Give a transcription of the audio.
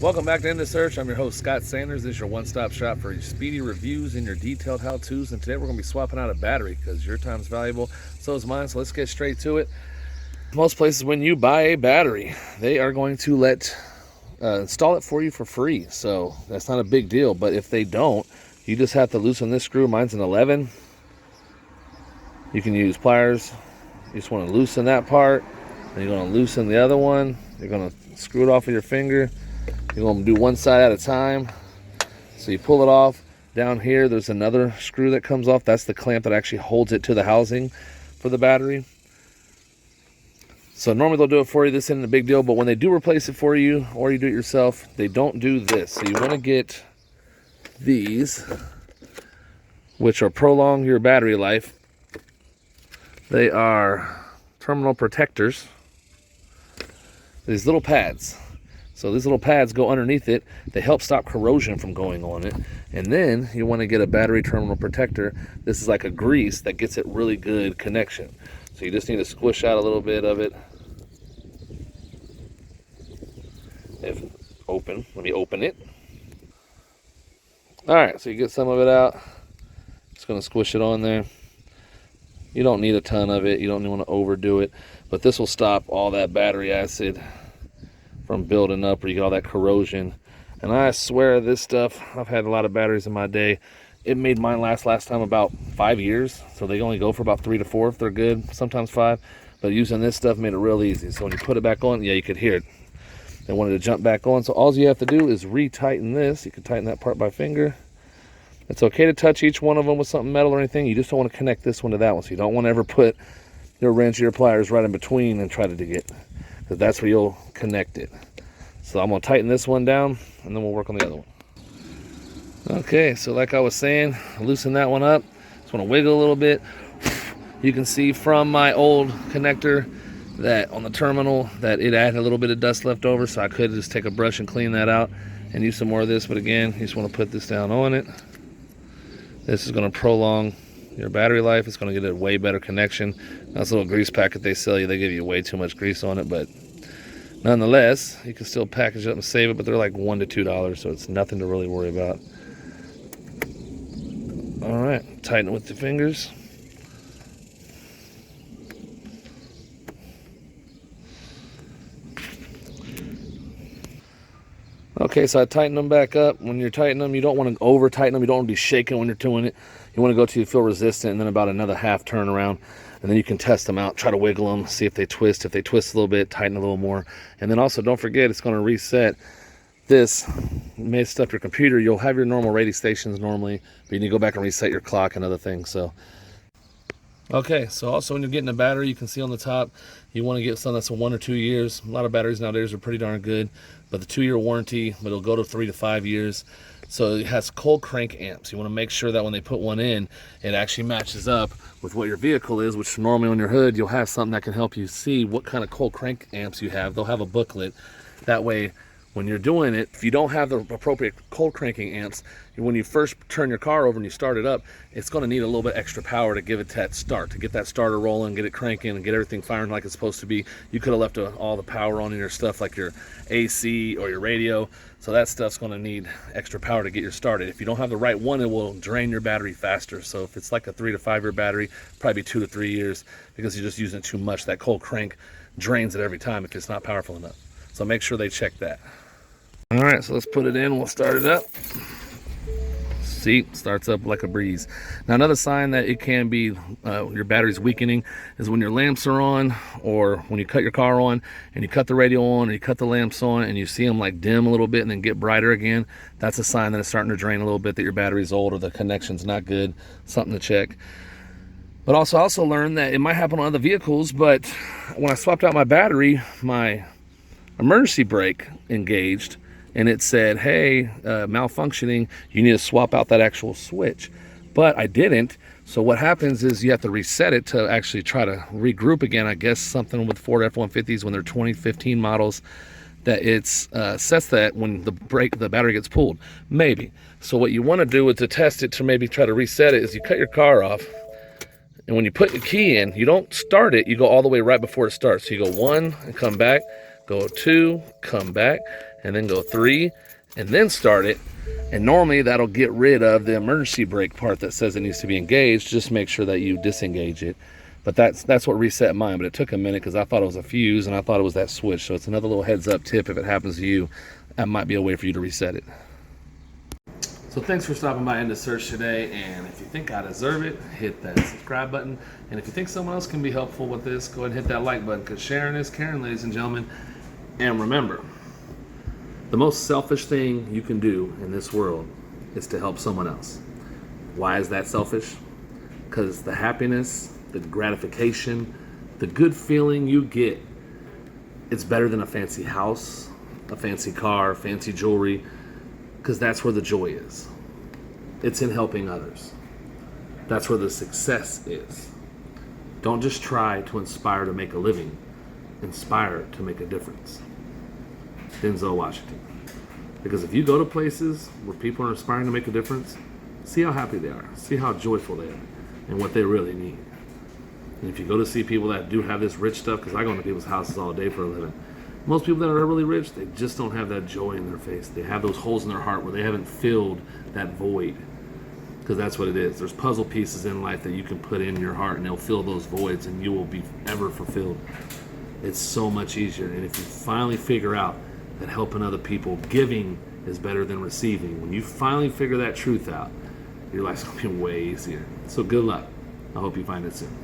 Welcome back to End of Search. I'm your host, Scott Sanders. This is your one-stop shop for your speedy reviews and your detailed how-tos. And today we're going to be swapping out a battery because your time's valuable, so is mine. So let's get straight to it. Most places, when you buy a battery, they are going to install it for you for free. So that's not a big deal. But if they don't, you just have to loosen this screw. Mine's an 11. You can use pliers. You just want to loosen that part. Then you're going to loosen the other one. You're going to screw it off with your finger. You're going to do one side at a time. So you pull it off. Down here, there's another screw that comes off. That's the clamp that actually holds it to the housing for the battery. So normally they'll do it for you. This isn't a big deal, but when they do replace it for you or you do it yourself, they don't do this. So you want to get these, which will prolong your battery life. They are terminal protectors. These little pads. So these little pads go underneath it. They help stop corrosion from going on it. And then you want to get a battery terminal protector. This is like a grease that gets it really good connection. So you just need to squish out a little bit of it. Let me open it. All right, so you get some of it out. Just going to squish it on there. You don't need a ton of it. You don't want to overdo it. But this will stop all that battery acid from building up, or you get all that corrosion. And I swear this stuff, I've had a lot of batteries in my day. It made mine last time about 5 years. So they only go for about 3 to 4 if they're good, sometimes 5. But using this stuff made it real easy. So when you put it back on, yeah, you could hear it. They wanted to jump back on. So all you have to do is retighten this. You can tighten that part by finger. It's okay to touch each one of them with something metal or anything. You just don't want to connect this one to that one. So you don't want to ever put your wrench or your pliers right in between and try to dig it, because that's where you'll connect it. So I'm going to tighten this one down, and then we'll work on the other one. Okay, so like I was saying, loosen that one up. Just want to wiggle a little bit. You can see from my old connector that on the terminal that it had a little bit of dust left over, so I could just take a brush and clean that out and use some more of this. But again, you just want to put this down on it. This is going to prolong your battery life. It's going to get a way better connection. That's a little grease packet they sell you. They give you way too much grease on it, but nonetheless, you can still package it up and save it, but they're like $1 to $2, so it's nothing to really worry about. All right, tighten it with the fingers. Okay, so I tighten them back up. When you're tightening them, you don't want to over tighten them. You don't want to be shaking when you're doing it. You want to go till you feel resistant, and then about another half turn around, and then you can test them out. Try to wiggle them, see if they twist. If they twist a little bit, tighten a little more. And then also, don't forget, it's going to reset this. Messed up your computer. You'll have your normal radio stations normally, but you need to go back and reset your clock and other things. So, okay, so also when you're getting a battery, you can see on the top, you want to get something that's a 1 or 2 years. A lot of batteries nowadays are pretty darn good, but the 2-year warranty, but it'll go to 3 to 5 years. So it has cold crank amps. You want to make sure that when they put one in, it actually matches up with what your vehicle is, which normally on your hood, you'll have something that can help you see what kind of cold crank amps you have. They'll have a booklet. That way, when you're doing it, if you don't have the appropriate cold cranking amps, when you first turn your car over and you start it up, it's going to need a little bit extra power to give it that start, to get that starter rolling, get it cranking, and get everything firing like it's supposed to be. You could have left all the power on in your stuff, like your AC or your radio. So that stuff's going to need extra power to get you started. If you don't have the right one, it will drain your battery faster. So if it's like a 3 to 5 year battery, probably 2 to 3 years, because you're just using it too much. That cold crank drains it every time if it's not powerful enough. So make sure they check that. All right, so let's put it in. We'll start it up. See, starts up like a breeze. Now, another sign that it can be your battery's weakening is when your lamps are on, or when you cut your car on and you cut the radio on, or you cut the lamps on and you see them like dim a little bit and then get brighter again. That's a sign that it's starting to drain a little bit, that your battery's old or the connection's not good. Something to check. But also, I also learned that it might happen on other vehicles, but when I swapped out my battery, my emergency brake engaged, and it said, hey, malfunctioning, you need to swap out that actual switch. But I didn't. So what happens is you have to reset it to actually try to regroup again. I guess something with Ford F-150s when they're 2015 models, that it's sets that when the battery gets pulled, maybe. So what you want to do is to test it, to maybe try to reset it, is you cut your car off, and when you put the key in, you don't start it, you go all the way right before it starts. So you go 1 and come back, go 2, come back, and then go 3, and then start it. And normally that'll get rid of the emergency brake part that says it needs to be engaged. Just make sure that you disengage it. But that's what reset mine. But it took a minute because I thought it was a fuse and I thought it was that switch. So it's another little heads up tip. If it happens to you, that might be a way for you to reset it. So thanks for stopping by Into Search today. And if you think I deserve it, hit that subscribe button. And if you think someone else can be helpful with this, go ahead and hit that like button, because sharing is caring, ladies and gentlemen. And remember, the most selfish thing you can do in this world is to help someone else. Why is that selfish? Because the happiness, the gratification, the good feeling you get, it's better than a fancy house, a fancy car, fancy jewelry, because that's where the joy is. It's in helping others. That's where the success is. Don't just try to inspire to make a living. Inspire to make a difference. Denzel Washington. Because if you go to places where people are inspiring to make a difference, see how happy they are. See how joyful they are and what they really need. And if you go to see people that do have this rich stuff, because I go into people's houses all day for a living, most people that are really rich, they just don't have that joy in their face. They have those holes in their heart where they haven't filled that void. Because that's what it is. There's puzzle pieces in life that you can put in your heart and they'll fill those voids and you will be ever fulfilled. It's so much easier. And if you finally figure out that helping other people, giving is better than receiving, when you finally figure that truth out, your life's going to be way easier. So good luck. I hope you find it soon.